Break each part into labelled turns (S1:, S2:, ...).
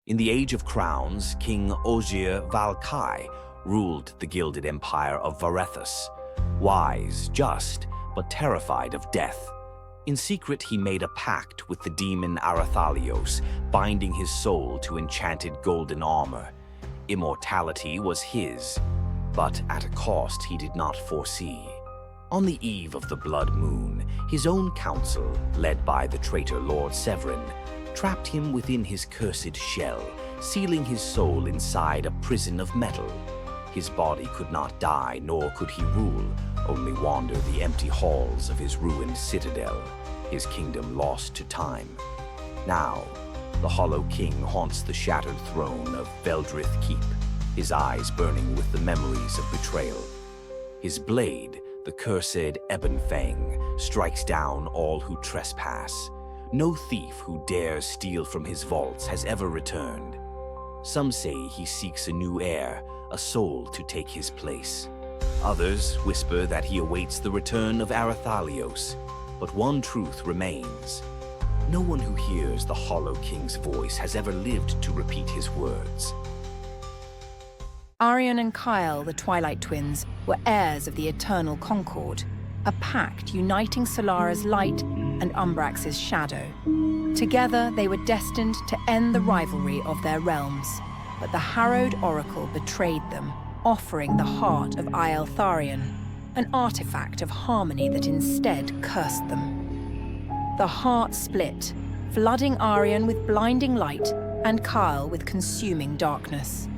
S1: In the Age of Crowns, King Osier Valkai ruled the gilded empire of Varethus. Wise, just, but terrified of death. In secret, he made a pact with the demon Arathalios, binding his soul to enchanted golden armor. Immortality was his, but at a cost he did not foresee. On the eve of the blood moon, his own council, led by the traitor Lord Severin, trapped him within his cursed shell, sealing his soul inside a prison of metal. His body could not die, nor could he rule, only wander the empty halls of his ruined citadel, his kingdom lost to time. Now, the Hollow King haunts the shattered throne of Veldrith Keep, his eyes burning with the memories of betrayal. His blade, the cursed Ebonfang, strikes down all who trespass. No thief who dares steal from his vaults has ever returned. Some say he seeks a new heir, a soul to take his place. Others whisper that he awaits the return of Arathalios, but one truth remains. No one who hears the Hollow King's voice has ever lived to repeat his words.
S2: Arion and Kyle, the Twilight Twins, were heirs of the Eternal Concord, a pact uniting Solara's light and Umbrax's shadow. Together, they were destined to end the rivalry of their realms, but the harrowed Oracle betrayed them, offering the heart of Aeltharion, an artifact of harmony that instead cursed them. The heart split, flooding Arion with blinding light and Kyle with consuming darkness.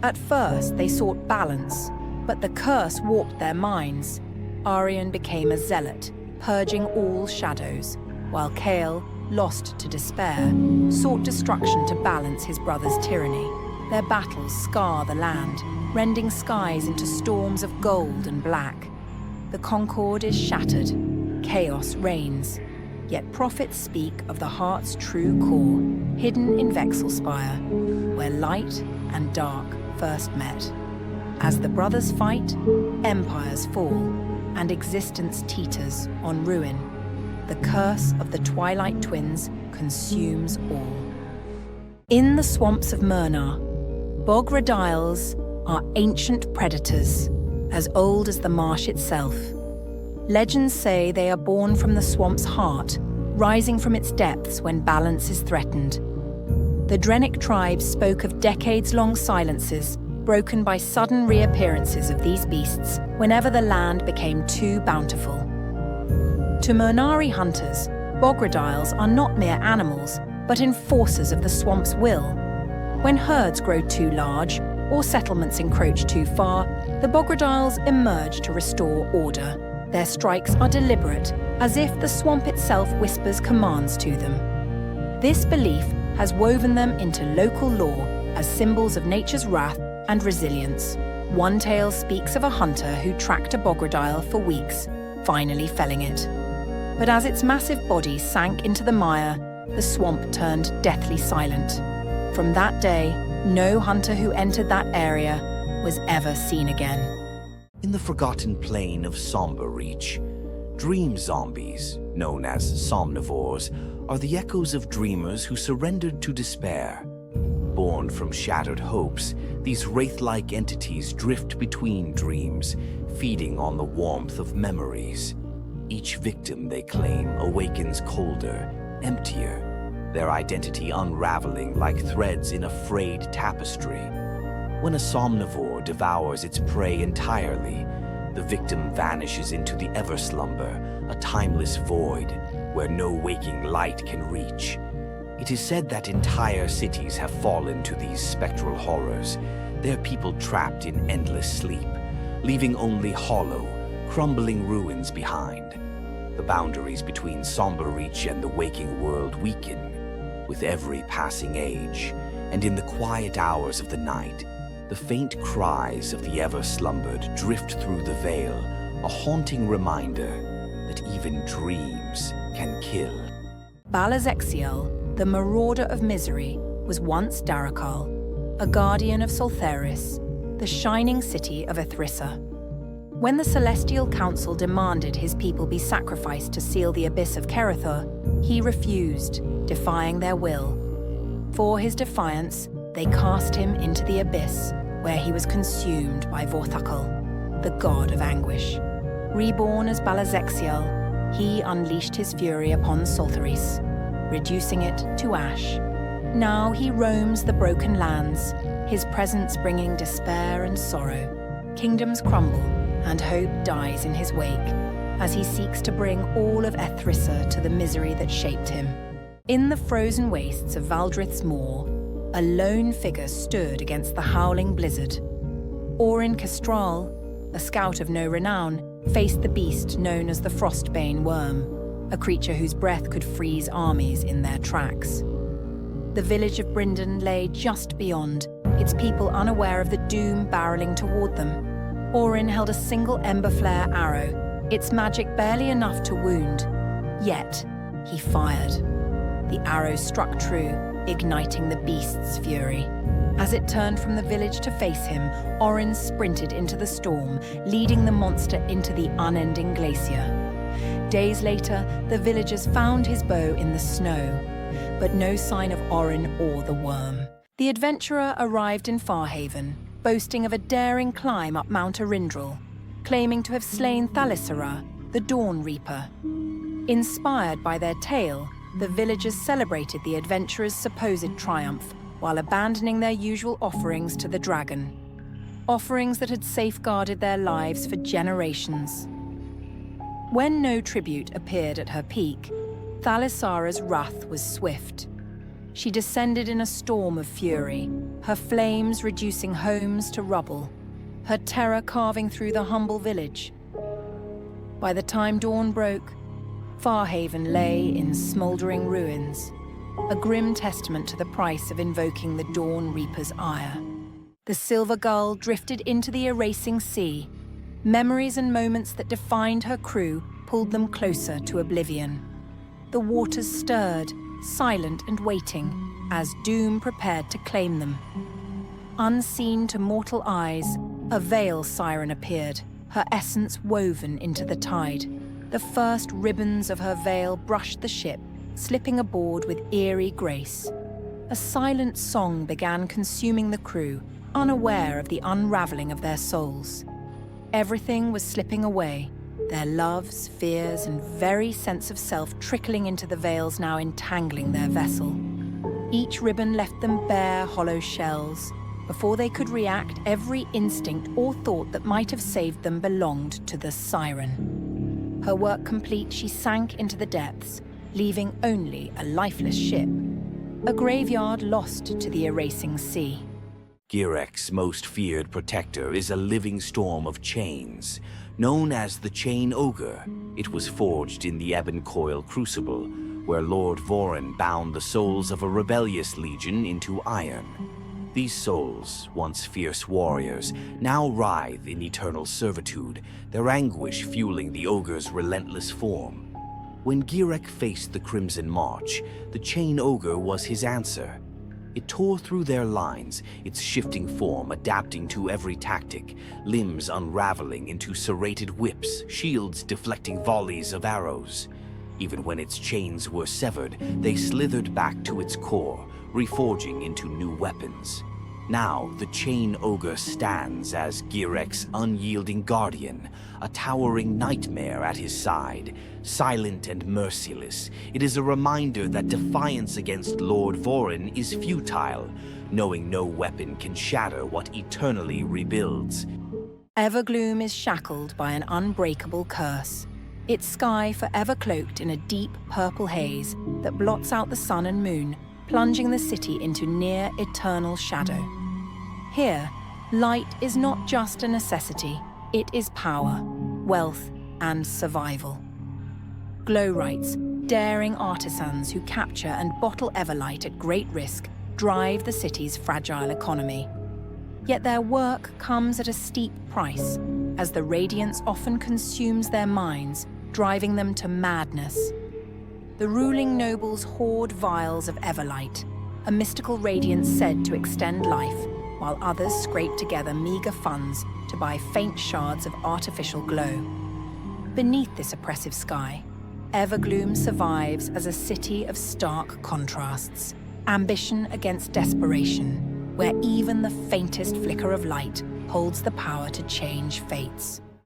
S2: At first, they sought balance, but the curse warped their minds. Arion became a zealot, purging all shadows, while Kale, lost to despair, sought destruction to balance his brother's tyranny. Their battles scar the land, rending skies into storms of gold and black. The Concord is shattered, chaos reigns, yet prophets speak of the heart's true core, hidden in Vexelspire, where light and dark first met. As the brothers fight, empires fall, and existence teeters on ruin. The curse of the Twilight Twins consumes all. In the swamps of Myrna, Bogradiles are ancient predators, as old as the marsh itself. Legends say they are born from the swamp's heart, rising from its depths when balance is threatened. The Drenic tribes spoke of decades-long silences, broken by sudden reappearances of these beasts whenever the land became too bountiful. To Myrnari hunters, Bogradiles are not mere animals, but enforcers of the swamp's will. When herds grow too large, or settlements encroach too far, the Bogradiles emerge to restore order. Their strikes are deliberate, as if the swamp itself whispers commands to them. This belief has woven them into local law as symbols of nature's wrath and resilience. One tale speaks of a hunter who tracked a Bogradile for weeks, finally felling it. But as its massive body sank into the mire, the swamp turned deathly silent. From that day, no hunter who entered that area was ever seen again.
S1: In the forgotten plain of Somber Reach, dream zombies, known as Somnivors, are the echoes of dreamers who surrendered to despair. Born from shattered hopes, these wraith-like entities drift between dreams, feeding on the warmth of memories. Each victim, they claim, awakens colder, emptier, their identity unraveling like threads in a frayed tapestry. When a somnivore devours its prey entirely, the victim vanishes into the ever-slumber, a timeless void where no waking light can reach. It is said that entire cities have fallen to these spectral horrors, their people trapped in endless sleep, leaving only hollow, crumbling ruins behind. The boundaries between Somber Reach and the waking world weaken with every passing age, and in the quiet hours of the night, the faint cries of the ever-slumbered drift through the veil, a haunting reminder that even dreams can kill.
S2: Balazexial, the Marauder of Misery, was once Darakal, a guardian of Soltheris, the shining city of Ethrissa. When the Celestial Council demanded his people be sacrificed to seal the abyss of Kerethor, he refused, defying their will. For his defiance, they cast him into the abyss, where he was consumed by Vorthakal, the god of anguish. Reborn as Balazexial, he unleashed his fury upon Soltharis, reducing it to ash. Now he roams the broken lands, his presence bringing despair and sorrow. Kingdoms crumble, and hope dies in his wake, as he seeks to bring all of Ethrissa to the misery that shaped him. In the frozen wastes of Valdrith's Moor, a lone figure stood against the howling blizzard. Orin Kestral, a scout of no renown, faced the beast known as the Frostbane Wurm, a creature whose breath could freeze armies in their tracks. The village of Brindon lay just beyond, its people unaware of the doom barreling toward them. Orin held a single ember flare arrow, its magic barely enough to wound. Yet, he fired. The arrow struck true, igniting the beast's fury. As it turned from the village to face him, Orin sprinted into the storm, leading the monster into the unending glacier. Days later, the villagers found his bow in the snow, but no sign of Orin or the worm. The adventurer arrived in Farhaven, boasting of a daring climb up Mount Arindral, claiming to have slain Thalyssara, the Dawn Reaper. Inspired by their tale, the villagers celebrated the adventurer's supposed triumph, while abandoning their usual offerings to the dragon. Offerings that had safeguarded their lives for generations. When no tribute appeared at her peak, Thalyssara's wrath was swift. She descended in a storm of fury, her flames reducing homes to rubble, her terror carving through the humble village. By the time dawn broke, Farhaven lay in smouldering ruins, a grim testament to the price of invoking the Dawn Reaper's ire. The silver gull drifted into the erasing sea. Memories and moments that defined her crew pulled them closer to oblivion. The waters stirred, silent and waiting, as doom prepared to claim them. Unseen to mortal eyes, a veil siren appeared, her essence woven into the tide. The first ribbons of her veil brushed the ship, slipping aboard with eerie grace. A silent song began consuming the crew, unaware of the unraveling of their souls. Everything was slipping away, their loves, fears, and very sense of self trickling into the veils now entangling their vessel. Each ribbon left them bare, hollow shells. Before they could react, every instinct or thought that might have saved them belonged to the siren. Her work complete, she sank into the depths, leaving only a lifeless ship, a graveyard lost to the erasing sea.
S1: Girek's most feared protector is a living storm of chains. Known as the Chain Ogre, it was forged in the Ebon Coil Crucible, where Lord Vorin bound the souls of a rebellious legion into iron. These souls, once fierce warriors, now writhe in eternal servitude, their anguish fueling the ogre's relentless form. When Girek faced the Crimson March, the Chain Ogre was his answer. It tore through their lines, its shifting form adapting to every tactic, limbs unraveling into serrated whips, shields deflecting volleys of arrows. Even when its chains were severed, they slithered back to its core, reforging into new weapons. Now, the Chain Ogre stands as Girek's unyielding guardian, a towering nightmare at his side. Silent and merciless, it is a reminder that defiance against Lord Vorin is futile, knowing no weapon can shatter what eternally rebuilds.
S2: Evergloom is shackled by an unbreakable curse, its sky forever cloaked in a deep purple haze that blots out the sun and moon, plunging the city into near eternal shadow. Here, light is not just a necessity, it is power, wealth, and survival. Glowrights, daring artisans who capture and bottle Everlight at great risk, drive the city's fragile economy. Yet their work comes at a steep price, as the radiance often consumes their minds, driving them to madness. The ruling nobles hoard vials of Everlight, a mystical radiance said to extend life, while others scrape together meager funds to buy faint shards of artificial glow. Beneath this oppressive sky, Evergloom survives as a city of stark contrasts. Ambition against desperation, where even the faintest flicker of light holds the power to change fates.